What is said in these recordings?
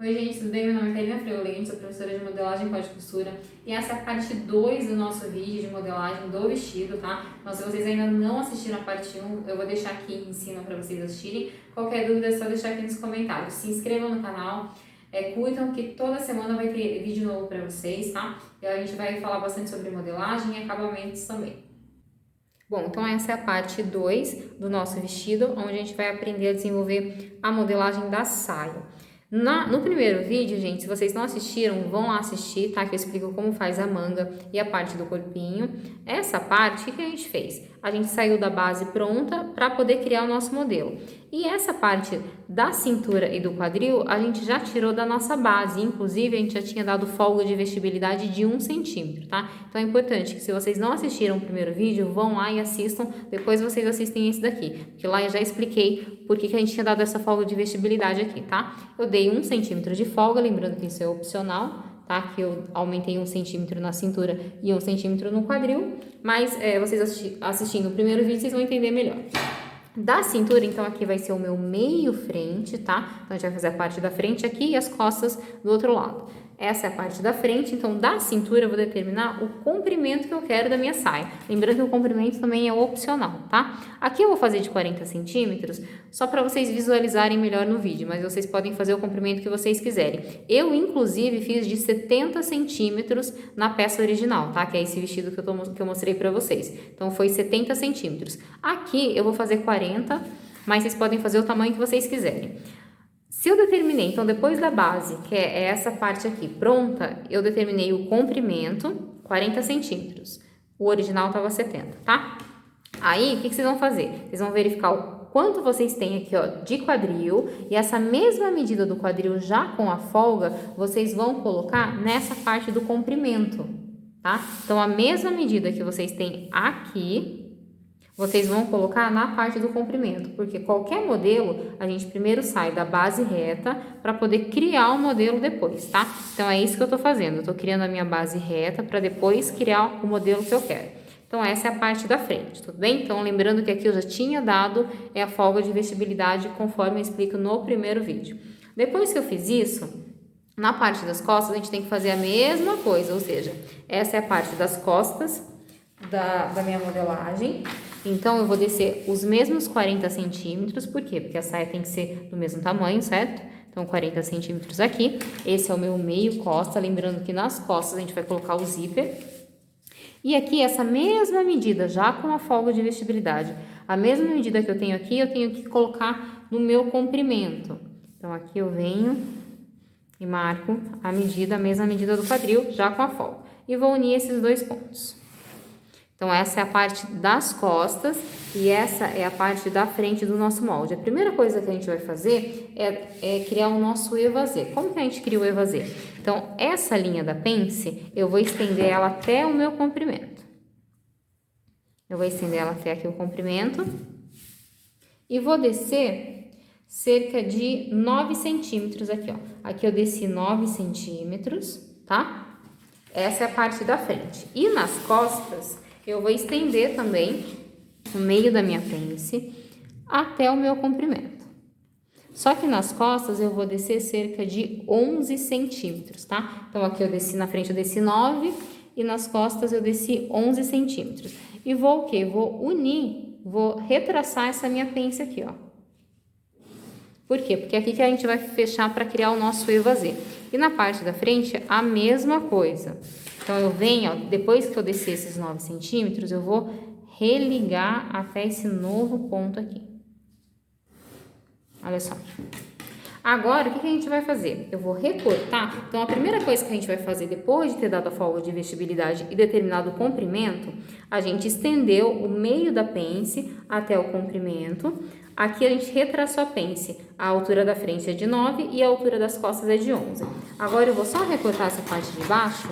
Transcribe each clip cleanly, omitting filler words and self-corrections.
Oi gente, tudo bem? Meu nome é Karina Freire, sou professora de modelagem e pós costura e essa é a parte 2 do nosso vídeo de modelagem do vestido, tá? Então se vocês ainda não assistiram a parte 1, eu vou deixar aqui em cima para vocês assistirem. Qualquer dúvida é só deixar aqui nos comentários. Se inscrevam no canal, curtam que toda semana vai ter vídeo novo para vocês, tá? E a gente vai falar bastante sobre modelagem e acabamentos também. Bom, então essa é a parte 2 do nosso vestido, onde a gente vai aprender a desenvolver a modelagem da saia. No primeiro vídeo, gente, se vocês não assistiram, vão lá assistir, tá? Que eu explico como faz a manga e a parte do corpinho. Essa parte, o que a gente fez? A gente saiu da base pronta para poder criar o nosso modelo. E essa parte da cintura e do quadril, a gente já tirou da nossa base. Inclusive, a gente já tinha dado folga de vestibilidade de 1 centímetro, tá? Então, é importante que se vocês não assistiram o primeiro vídeo, vão lá e assistam. Depois vocês assistem esse daqui. Porque lá eu já expliquei por que a gente tinha dado essa folga de vestibilidade aqui, tá? Eu dei 1 centímetro de folga, lembrando que isso é opcional, tá? Que eu aumentei 1 centímetro na cintura e 1 centímetro no quadril. Mas vocês assistindo o primeiro vídeo, vocês vão entender melhor. Da cintura, então, aqui vai ser o meu meio frente, tá? Então, a gente vai fazer a parte da frente aqui e as costas do outro lado. Essa é a parte da frente, então, da cintura eu vou determinar o comprimento que eu quero da minha saia. Lembrando que o comprimento também é opcional, tá? Aqui eu vou fazer de 40 centímetros, só para vocês visualizarem melhor no vídeo, mas vocês podem fazer o comprimento que vocês quiserem. Eu, inclusive, fiz de 70 centímetros na peça original, tá? Que é esse vestido que eu mostrei para vocês. Então, foi 70 centímetros. Aqui eu vou fazer 40, mas vocês podem fazer o tamanho que vocês quiserem. Se eu determinei, então, depois da base, que é essa parte aqui, pronta, eu determinei o comprimento, 40 centímetros. O original estava 70, tá? Aí, o que vocês vão fazer? Vocês vão verificar o quanto vocês têm aqui, ó, de quadril, e essa mesma medida do quadril já com a folga, vocês vão colocar nessa parte do comprimento, tá? Então, a mesma medida que vocês têm aqui, vocês vão colocar na parte do comprimento, porque qualquer modelo, a gente primeiro sai da base reta para poder criar o modelo depois, tá? Então, é isso que eu tô fazendo, eu tô criando a minha base reta para depois criar o modelo que eu quero. Então, essa é a parte da frente, tudo bem? Então, lembrando que aqui eu já tinha dado a folga de vestibilidade, conforme eu explico no primeiro vídeo. Depois que eu fiz isso, na parte das costas, a gente tem que fazer a mesma coisa, ou seja, essa é a parte das costas da minha modelagem. Então, eu vou descer os mesmos 40 centímetros, por quê? Porque a saia tem que ser do mesmo tamanho, certo? Então, 40 centímetros aqui. Esse é o meu meio costa, lembrando que nas costas a gente vai colocar o zíper. E aqui, essa mesma medida, já com a folga de vestibilidade, a mesma medida que eu tenho aqui, eu tenho que colocar no meu comprimento. Então, aqui eu venho e marco a mesma medida do quadril, já com a folga. E vou unir esses dois pontos. Então, essa é a parte das costas e essa é a parte da frente do nosso molde. A primeira coisa que a gente vai fazer é criar o nosso evasê. Como que a gente cria o evasê? Então, essa linha da pence, eu vou estender ela até o meu comprimento. Eu vou estender ela até aqui o comprimento e vou descer cerca de 9 centímetros aqui, ó. Aqui eu desci 9 centímetros, tá? Essa é a parte da frente. E nas costas, eu vou estender também o meio da minha pence até o meu comprimento. Só que nas costas eu vou descer cerca de 11 centímetros, tá? Então, aqui eu desci na frente, eu desci 9 e nas costas eu desci 11 centímetros. E vou o quê? Vou unir, vou retraçar essa minha pence aqui, ó. Por quê? Porque é aqui que a gente vai fechar para criar o nosso evasê. E na parte da frente, a mesma coisa. Então, eu venho, ó, depois que eu descer esses 9 centímetros, eu vou religar até esse novo ponto aqui. Olha só. Agora, o que a gente vai fazer? Eu vou recortar. Então, a primeira coisa que a gente vai fazer, depois de ter dado a folga de vestibilidade e determinado o comprimento, a gente estendeu o meio da pence até o comprimento. Aqui a gente retraçou a pence. A altura da frente é de 9 e a altura das costas é de 11. Agora, eu vou só recortar essa parte de baixo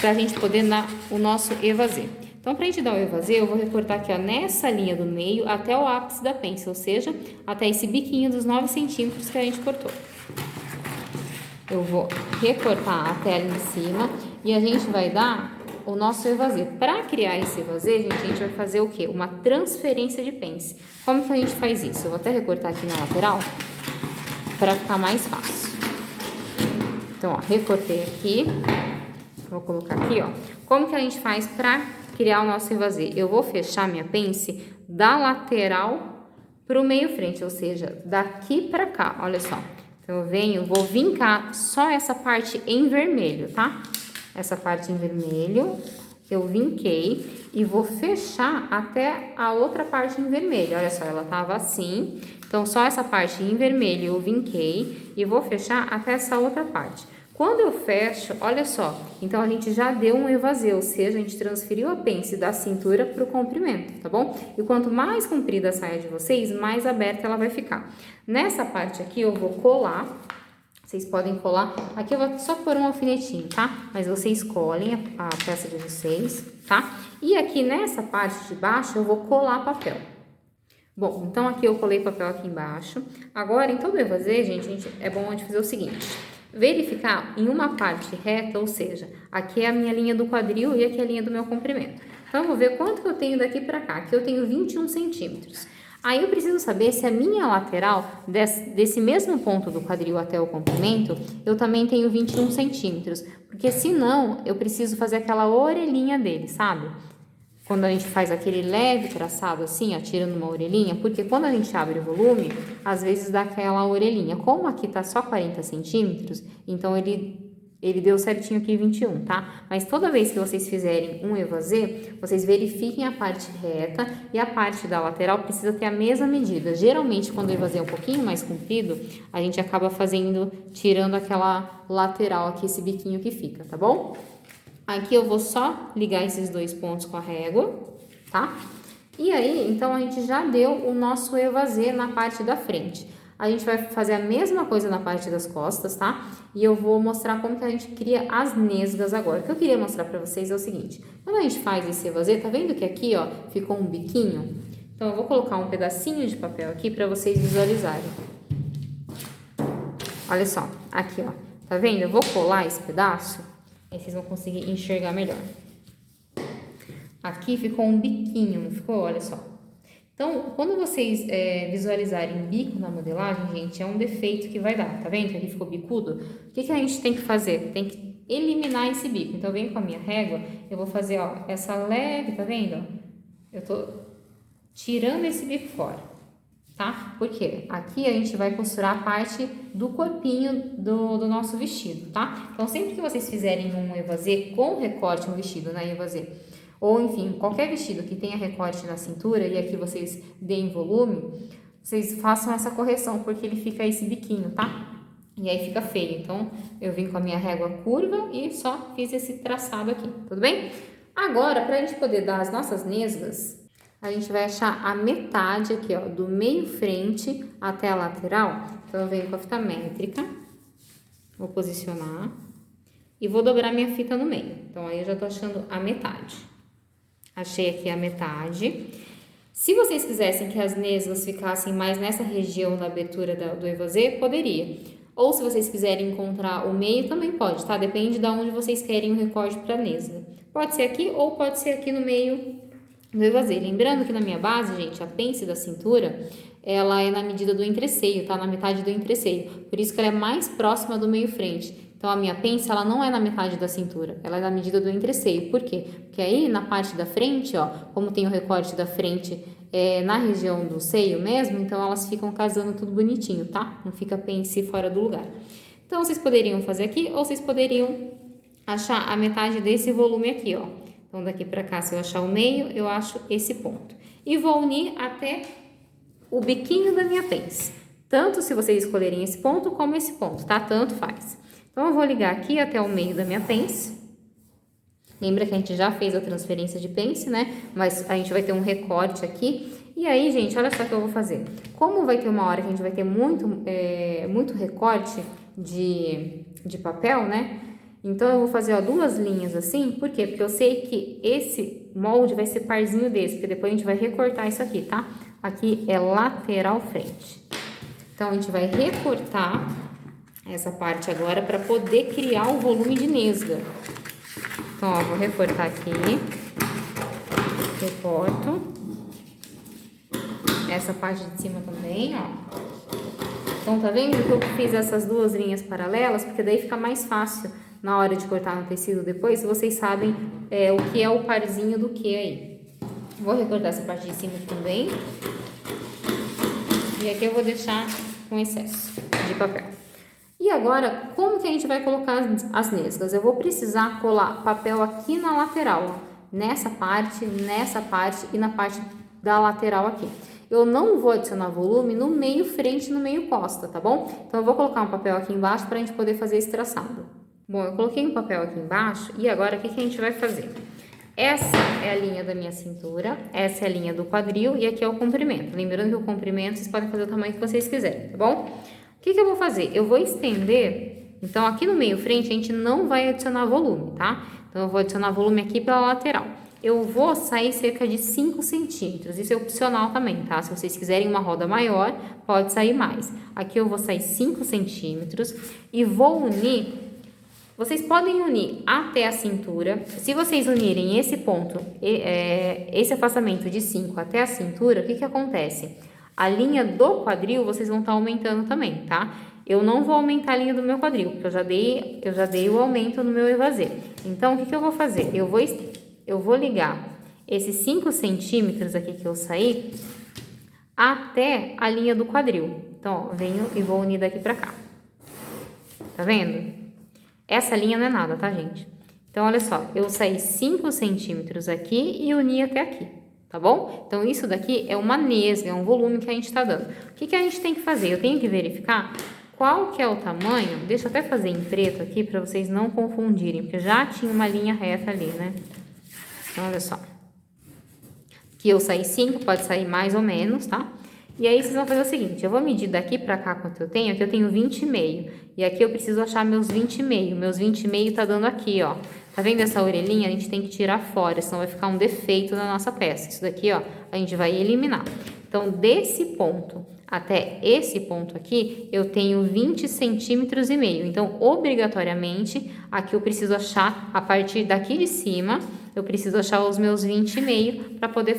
para a gente poder dar o nosso evasê. Então, para a gente dar o evasê, eu vou recortar aqui, ó, nessa linha do meio até o ápice da pence, ou seja, até esse biquinho dos 9 centímetros que a gente cortou. Eu vou recortar até ali em cima e a gente vai dar o nosso evasê. Para criar esse evasê, gente, a gente vai fazer o quê? Uma transferência de pence. Como que a gente faz isso? Eu vou até recortar aqui na lateral. para ficar mais fácil. Então, ó, recortei aqui. Vou colocar aqui, ó. Como que a gente faz para criar o nosso evasê? Eu vou fechar minha pence da lateral pro meio frente, ou seja, daqui para cá, olha só. Então, eu venho, vou vincar só essa parte em vermelho, tá? Essa parte em vermelho, eu vinquei e vou fechar até a outra parte em vermelho. Olha só, ela tava assim. Então, só essa parte em vermelho eu vinquei e vou fechar até essa outra parte. Quando eu fecho, olha só, então a gente já deu um evasê, ou seja, a gente transferiu a pence da cintura para o comprimento, tá bom? E quanto mais comprida a saia de vocês, mais aberta ela vai ficar. Nessa parte aqui eu vou colar, vocês podem colar, aqui eu vou só pôr um alfinetinho, tá? Mas vocês colhem a peça de vocês, tá? E aqui nessa parte de baixo eu vou colar papel. Bom, então aqui eu colei papel aqui embaixo. Agora, em todo evasê, gente, é bom a gente fazer o seguinte: verificar em uma parte reta, ou seja, aqui é a minha linha do quadril e aqui é a linha do meu comprimento. Então, eu vou ver quanto que eu tenho daqui pra cá. Aqui eu tenho 21 centímetros. Aí eu preciso saber se a minha lateral, desse mesmo ponto do quadril até o comprimento, eu também tenho 21 centímetros. Porque senão, eu preciso fazer aquela orelhinha dele, sabe? Quando a gente faz aquele leve traçado assim, ó, tirando uma orelhinha, porque quando a gente abre o volume, às vezes dá aquela orelhinha. Como aqui tá só 40 centímetros, então ele deu certinho aqui 21, tá? Mas toda vez que vocês fizerem um evasê, vocês verifiquem a parte reta e a parte da lateral precisa ter a mesma medida. Geralmente, quando o evasê é um pouquinho mais comprido, a gente acaba tirando aquela lateral aqui, esse biquinho que fica, tá bom? Aqui eu vou só ligar esses dois pontos com a régua, tá? E aí, então, a gente já deu o nosso evasê na parte da frente. A gente vai fazer a mesma coisa na parte das costas, tá? E eu vou mostrar como que a gente cria as nesgas agora. O que eu queria mostrar pra vocês é o seguinte: quando a gente faz esse evasê, tá vendo que aqui, ó, ficou um biquinho? Então, eu vou colocar um pedacinho de papel aqui pra vocês visualizarem. Olha só, aqui, ó, tá vendo? Eu vou colar esse pedaço. Aí vocês vão conseguir enxergar melhor. Aqui ficou um biquinho, não ficou? Olha só. Então, quando vocês visualizarem bico na modelagem, gente, é um defeito que vai dar. Tá vendo que aqui ficou bicudo? O que a gente tem que fazer? Tem que eliminar esse bico. Então, eu venho com a minha régua, eu vou fazer, ó, essa leve, tá vendo? Eu tô tirando esse bico fora. Tá? Porque aqui a gente vai costurar a parte do corpinho do nosso vestido, tá? Então, sempre que vocês fizerem um evasê com recorte, um vestido, né, evasê, ou enfim, qualquer vestido que tenha recorte na cintura e aqui vocês deem volume, vocês façam essa correção, porque ele fica esse biquinho, tá? E aí fica feio. Então, eu vim com a minha régua curva e só fiz esse traçado aqui, tudo bem? Agora, pra gente poder dar as nossas nesgas, a gente vai achar a metade aqui, ó, do meio frente até a lateral. Então, eu venho com a fita métrica, vou posicionar e vou dobrar minha fita no meio. Então, aí eu já tô achando a metade. Achei aqui a metade. Se vocês quisessem que as nesgas ficassem mais nessa região da abertura do evasê, poderia. Ou se vocês quiserem encontrar o meio, também pode, tá? Depende de onde vocês querem o recorte pra nesga. Pode ser aqui ou pode ser aqui no meio do evasê. Lembrando que na minha base, gente, a pence da cintura, ela é na medida do entreceio, tá? Na metade do entreceio. Por isso que ela é mais próxima do meio frente. Então, a minha pence, ela não é na metade da cintura, ela é na medida do entreceio. Por quê? Porque aí, na parte da frente, ó, como tem o recorte da frente na região do seio mesmo, então elas ficam casando tudo bonitinho, tá? Não fica a pence fora do lugar. Então, vocês poderiam fazer aqui, ou vocês poderiam achar a metade desse volume aqui, ó. Então, daqui pra cá, se eu achar o meio, eu acho esse ponto. E vou unir até o biquinho da minha pence. Tanto se vocês escolherem esse ponto, como esse ponto, tá? Tanto faz. Então, eu vou ligar aqui até o meio da minha pence. Lembra que a gente já fez a transferência de pence, né? Mas a gente vai ter um recorte aqui. E aí, gente, olha só o que eu vou fazer. Como vai ter uma hora que a gente vai ter muito recorte de papel, né? Então, eu vou fazer, ó, duas linhas assim. Por quê? Porque eu sei que esse molde vai ser parzinho desse. Porque depois a gente vai recortar isso aqui, tá? Aqui é lateral frente. Então, a gente vai recortar essa parte agora para poder criar o volume de nesga. Então, ó, vou recortar aqui. Recorto. Essa parte de cima também, ó. Então, tá vendo que eu fiz essas duas linhas paralelas? Porque daí fica mais fácil na hora de cortar no tecido depois, vocês sabem o que é o parzinho do que aí. Vou recortar essa parte de cima também. E aqui eu vou deixar com excesso de papel. E agora, como que a gente vai colocar as nesgas? Eu vou precisar colar papel aqui na lateral, ó, nessa parte e na parte da lateral aqui. Eu não vou adicionar volume no meio frente e no meio costa, tá bom? Então, eu vou colocar um papel aqui embaixo para a gente poder fazer esse traçado. Bom, eu coloquei um papel aqui embaixo e agora o que a gente vai fazer? Essa é a linha da minha cintura, essa é a linha do quadril e aqui é o comprimento. Lembrando que o comprimento vocês podem fazer o tamanho que vocês quiserem, tá bom? O que eu vou fazer? Eu vou estender, então aqui no meio frente a gente não vai adicionar volume, tá? Então eu vou adicionar volume aqui pela lateral. Eu vou sair cerca de 5 centímetros, isso é opcional também, tá? Se vocês quiserem uma roda maior, pode sair mais. Aqui eu vou sair 5 centímetros e vou unir. Vocês podem unir até a cintura. Se vocês unirem esse ponto, esse afastamento de 5 até a cintura, o que acontece? A linha do quadril vocês vão estar aumentando também, tá? Eu não vou aumentar a linha do meu quadril, porque eu já dei o aumento no meu evasê. Então, o que eu vou fazer? Eu vou ligar esses 5 centímetros aqui que eu saí até a linha do quadril. Então, ó, venho e vou unir daqui pra cá. Tá vendo? Essa linha não é nada, tá, gente? Então, olha só, eu saí 5 centímetros aqui e uni até aqui, tá bom? Então, isso daqui é uma nesga, é um volume que a gente tá dando. O que a gente tem que fazer? Eu tenho que verificar qual que é o tamanho. Deixa eu até fazer em preto aqui para vocês não confundirem, porque já tinha uma linha reta ali, né? Então, olha só. Aqui eu saí 5, pode sair mais ou menos, tá? E aí, vocês vão fazer o seguinte, eu vou medir daqui pra cá quanto eu tenho. Aqui eu tenho 20,5. E aqui eu preciso achar meus 20,5. Meus 20,5 tá dando aqui, ó. Tá vendo essa orelhinha? A gente tem que tirar fora, senão vai ficar um defeito na nossa peça. Isso daqui, ó, a gente vai eliminar. Então, desse ponto até esse ponto aqui, eu tenho 20 centímetros e meio. Então, obrigatoriamente, aqui eu preciso achar, a partir daqui de cima, eu preciso achar os meus 20,5 para poder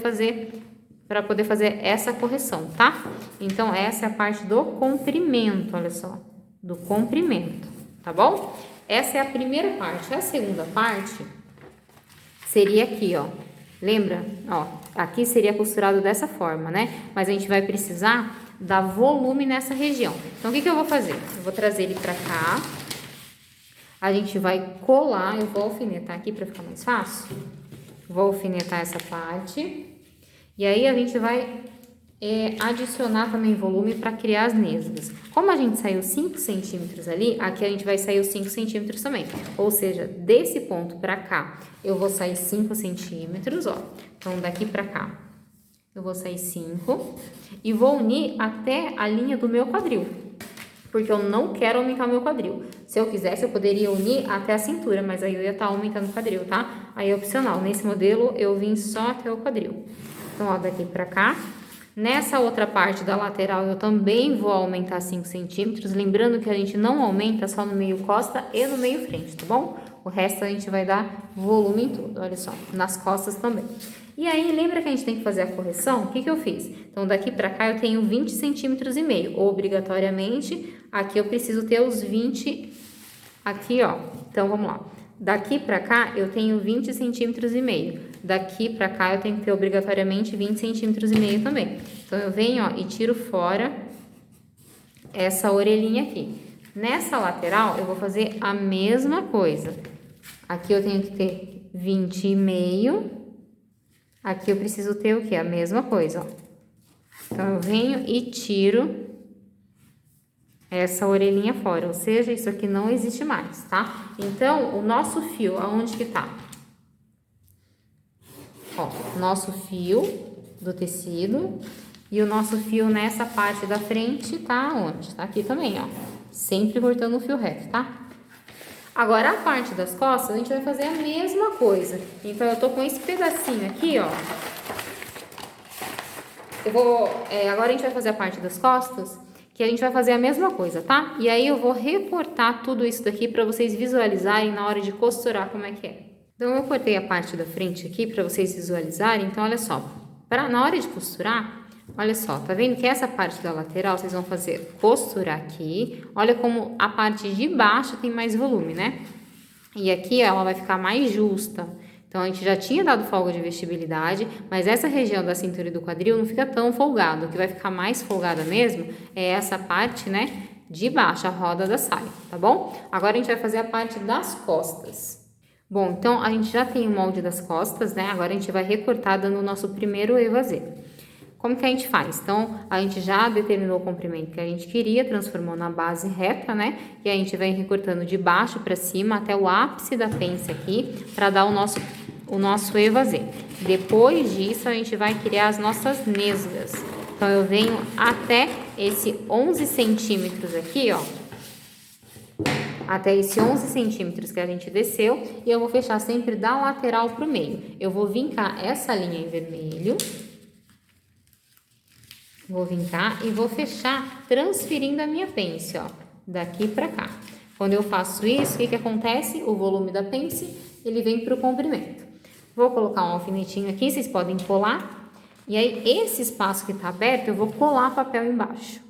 fazer essa correção, tá? Então, essa é a parte do comprimento, olha só, do comprimento, tá bom? Essa é a primeira parte. A segunda parte seria aqui, ó. Lembra? Ó, aqui seria costurado dessa forma, né? Mas a gente vai precisar dar volume nessa região. Então, o que eu vou fazer? Eu vou trazer ele pra cá. A gente vai colar, eu vou alfinetar aqui pra ficar mais fácil. Vou alfinetar essa parte. E aí, a gente vai adicionar também volume para criar as nesgas. Como a gente saiu 5 centímetros ali, aqui a gente vai sair os 5 centímetros também. Ou seja, desse ponto para cá, eu vou sair 5 centímetros, ó. Então, daqui para cá, eu vou sair 5 e vou unir até a linha do meu quadril. Porque eu não quero aumentar o meu quadril. Se eu quisesse, eu poderia unir até a cintura, mas aí eu ia estar aumentando o quadril, tá? Aí é opcional. Nesse modelo, eu vim só até o quadril. Então, ó, daqui pra cá. Nessa outra parte da lateral, eu também vou aumentar 5 centímetros. Lembrando que a gente não aumenta só no meio costa e no meio frente, tá bom? O resto a gente vai dar volume em tudo, olha só. Nas costas também. E aí, lembra que a gente tem que fazer a correção? O que eu fiz? Então, daqui pra cá eu tenho 20 centímetros e meio. Obrigatoriamente, aqui eu preciso ter os 20 aqui, ó. Então, vamos lá. Daqui pra cá eu tenho 20 centímetros e meio. Daqui pra cá eu tenho que ter obrigatoriamente 20 centímetros e meio também. Então, eu venho, ó, e tiro fora essa orelhinha aqui. Nessa lateral, eu vou fazer a mesma coisa. Aqui eu tenho que ter 20,5. Aqui eu preciso ter o quê? A mesma coisa, ó. Então, eu venho e tiro essa orelhinha fora, ou seja, isso aqui não existe mais, tá? Então, o nosso fio, aonde que tá? Ó, nosso fio do tecido e o nosso fio nessa parte da frente tá onde? Tá aqui também, ó. Sempre cortando o fio reto, tá? Agora, a parte das costas, a gente vai fazer a mesma coisa. Então, eu tô com esse pedacinho aqui, ó. Agora a gente vai fazer a parte das costas, que a gente vai fazer a mesma coisa, tá? E aí, eu vou recortar tudo isso daqui pra vocês visualizarem na hora de costurar como é que é. Então, eu cortei a parte da frente aqui pra vocês visualizarem. Então, olha só. Na hora de costurar, Olha só, tá vendo que essa parte da lateral vocês vão fazer costurar aqui. Olha como a parte de baixo tem mais volume, né? E aqui ela vai ficar mais justa. Então, a gente já tinha dado folga de vestibilidade, mas essa região da cintura e do quadril não fica tão folgada. O que vai ficar mais folgada mesmo é essa parte, né, de baixo, a roda da saia, tá bom? Agora, a gente vai fazer a parte das costas. Bom, então, a gente já tem o molde das costas, né? Agora, a gente vai recortar dando o nosso primeiro evasê. Como que a gente faz? Então, a gente já determinou o comprimento que a gente queria, transformou na base reta, né? E a gente vem recortando de baixo para cima até o ápice da pence aqui, para dar o nosso evasê. Depois disso, a gente vai criar as nossas nesgas. Então, eu venho até esse 11 centímetros aqui, ó. Até esse 11 centímetros que a gente desceu. E eu vou fechar sempre da lateral para o meio. Eu vou vincar essa linha em vermelho. Vou vincar e vou fechar transferindo a minha pence, ó, daqui pra cá. Quando eu faço isso, o que acontece? O volume da pence, ele vem pro comprimento. Vou colocar um alfinetinho aqui, vocês podem colar. E aí, esse espaço que tá aberto, eu vou colar papel embaixo.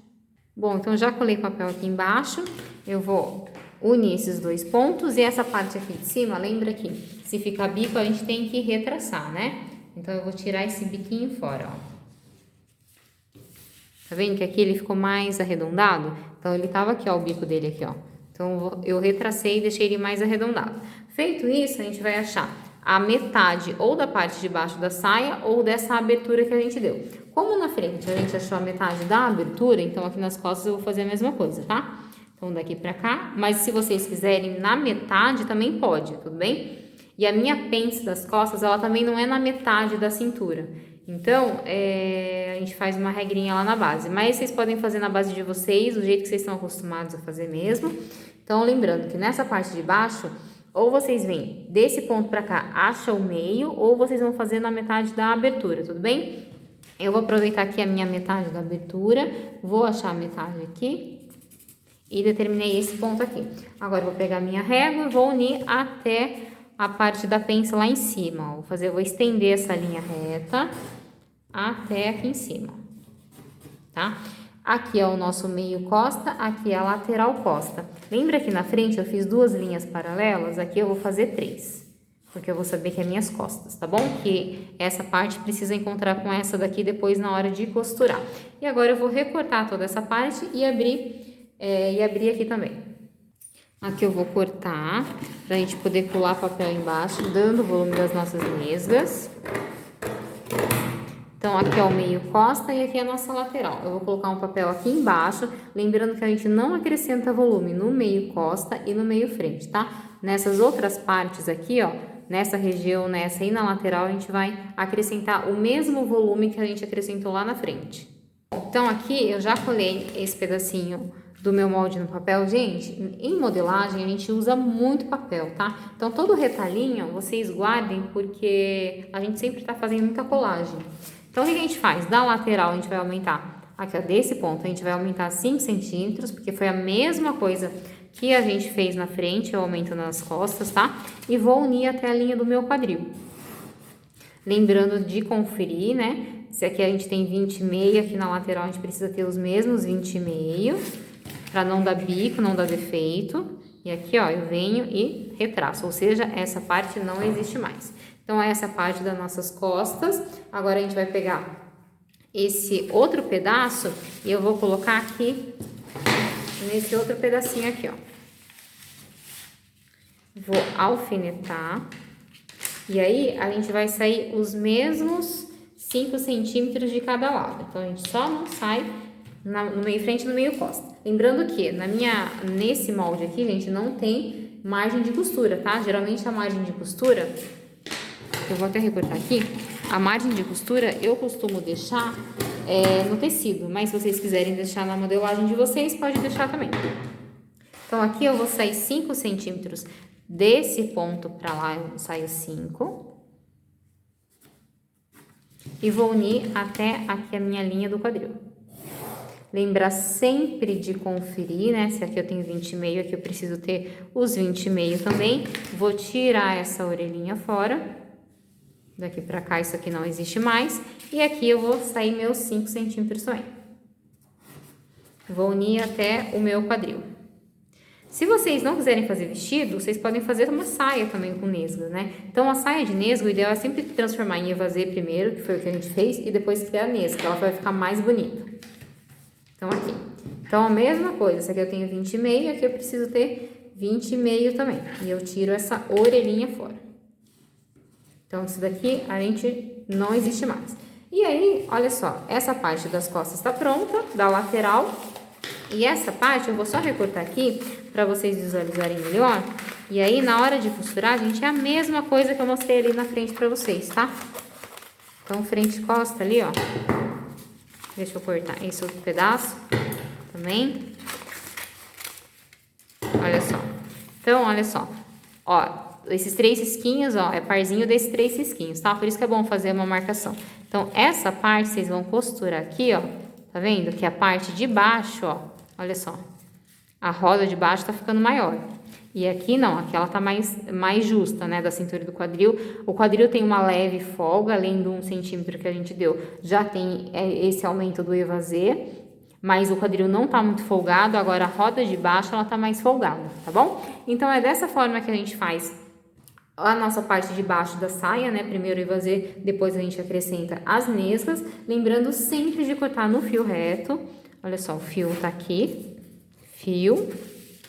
Bom, então já colei papel aqui embaixo. Eu vou unir esses dois pontos e essa parte aqui de cima, lembra que se ficar bico, a gente tem que retraçar, né? Então, eu vou tirar esse biquinho fora, ó. Tá vendo que aqui ele ficou mais arredondado? Então, ele tava aqui, ó, o bico dele aqui, ó. Então, eu retracei e deixei ele mais arredondado. Feito isso, a gente vai achar a metade ou da parte de baixo da saia ou dessa abertura que a gente deu. Como na frente a gente achou a metade da abertura, então aqui nas costas eu vou fazer a mesma coisa, tá? Então, daqui pra cá. Mas se vocês quiserem na metade, também pode, tudo bem? E a minha pence das costas, ela também não é na metade da cintura. Então, a gente faz uma regrinha lá na base. Mas vocês podem fazer na base de vocês, do jeito que vocês estão acostumados a fazer mesmo. Então, lembrando que nessa parte de baixo, ou vocês vêm desse ponto pra cá, acha o meio, ou vocês vão fazer na metade da abertura, tudo bem? Eu vou aproveitar aqui a minha metade da abertura, vou achar a metade aqui e determinei esse ponto aqui. Agora, eu vou pegar a minha régua e vou unir até a parte da pence lá em cima, ó. Vou estender essa linha reta até aqui em cima, tá? Aqui é o nosso meio costa, aqui é a lateral costa. Lembra que na frente eu fiz duas linhas paralelas? Aqui eu vou fazer 3, porque eu vou saber que é minhas costas, tá bom? Que essa parte precisa encontrar com essa daqui depois na hora de costurar. E agora eu vou recortar toda essa parte e abrir aqui também. Aqui eu vou cortar, pra gente poder colar papel embaixo, dando o volume das nossas nesgas. Então, aqui é o meio costa e aqui é a nossa lateral. Eu vou colocar um papel aqui embaixo, lembrando que a gente não acrescenta volume no meio costa e no meio frente, tá? Nessas outras partes aqui, ó, nessa região, nessa e na lateral, a gente vai acrescentar o mesmo volume que a gente acrescentou lá na frente. Então, aqui eu já colei esse pedacinho do meu molde no papel. Gente, em modelagem a gente usa muito papel, tá? Então, todo retalhinho vocês guardem, porque a gente sempre tá fazendo muita colagem. Então, o que a gente faz? Da lateral a gente vai aumentar, aqui ó, desse ponto a gente vai aumentar 5 centímetros, porque foi a mesma coisa que a gente fez na frente, eu aumento nas costas, tá? E vou unir até a linha do meu quadril. Lembrando de conferir, né? Se aqui a gente tem 20,5, aqui na lateral a gente precisa ter os mesmos 20,5, para não dar bico, não dar defeito. E aqui, ó, eu venho e retraço, ou seja, essa parte não existe mais. Então, essa é a parte das nossas costas. Agora, a gente vai pegar esse outro pedaço e eu vou colocar aqui, nesse outro pedacinho aqui, ó. Vou alfinetar. E aí, a gente vai sair os mesmos 5 centímetros de cada lado. Então, a gente só não sai no meio frente e no meio costa. Lembrando que nesse molde aqui, gente, não tem margem de costura, tá? Geralmente a margem de costura, eu vou até recortar aqui, a margem de costura eu costumo deixar no tecido, mas se vocês quiserem deixar na modelagem de vocês, pode deixar também. Então, aqui eu vou sair 5 centímetros desse ponto pra lá, eu saio 5. E vou unir até aqui a minha linha do quadril. Lembrar sempre de conferir, né? Se aqui eu tenho 20,5, aqui eu preciso ter os 20,5 também. Vou tirar essa orelhinha fora Daqui pra cá isso aqui não existe mais. E aqui eu vou sair meus 5 centímetros também. Vou unir até o meu quadril. Se vocês não quiserem fazer vestido, vocês podem fazer uma saia também com nesga, né? Então, a saia de nesga, o ideal é sempre transformar em evasê primeiro, que foi o que a gente fez, e depois criar a nesga, ela vai ficar mais bonita. Então, aqui. Então, a mesma coisa, essa aqui eu tenho 20,5, aqui eu preciso ter 20,5 também. E eu tiro essa orelhinha fora. Então, isso daqui a gente não existe mais. E aí, olha só, essa parte das costas está pronta, da lateral. E essa parte eu vou só recortar aqui para vocês visualizarem melhor. E aí, na hora de costurar, gente, é a mesma coisa que eu mostrei ali na frente para vocês, tá? Então, frente e costa ali, ó. Deixa eu cortar esse outro pedaço também. Olha só. Então, olha só. Ó, esses 3 risquinhos, ó, é parzinho desses 3 risquinhos, tá? Por isso que é bom fazer uma marcação. Então, essa parte vocês vão costurar aqui, ó. Tá vendo? Que a parte de baixo, ó. Olha só. A roda de baixo tá ficando maior. E aqui não, aqui ela tá mais justa, né? Da cintura do quadril. O quadril tem uma leve folga, além do 1 centímetro que a gente deu. Já tem esse aumento do evasê. Mas o quadril não tá muito folgado. Agora a roda de baixo, ela tá mais folgada, tá bom? Então, é dessa forma que a gente faz a nossa parte de baixo da saia, né? Primeiro o evasê, depois a gente acrescenta as nesgas. Lembrando sempre de cortar no fio reto. Olha só, o fio tá aqui, fio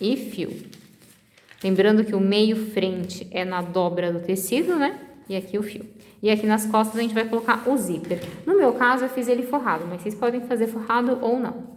e fio. Lembrando que o meio frente é na dobra do tecido, né? E aqui o fio. E aqui nas costas a gente vai colocar o zíper. No meu caso, eu fiz ele forrado, mas vocês podem fazer forrado ou não.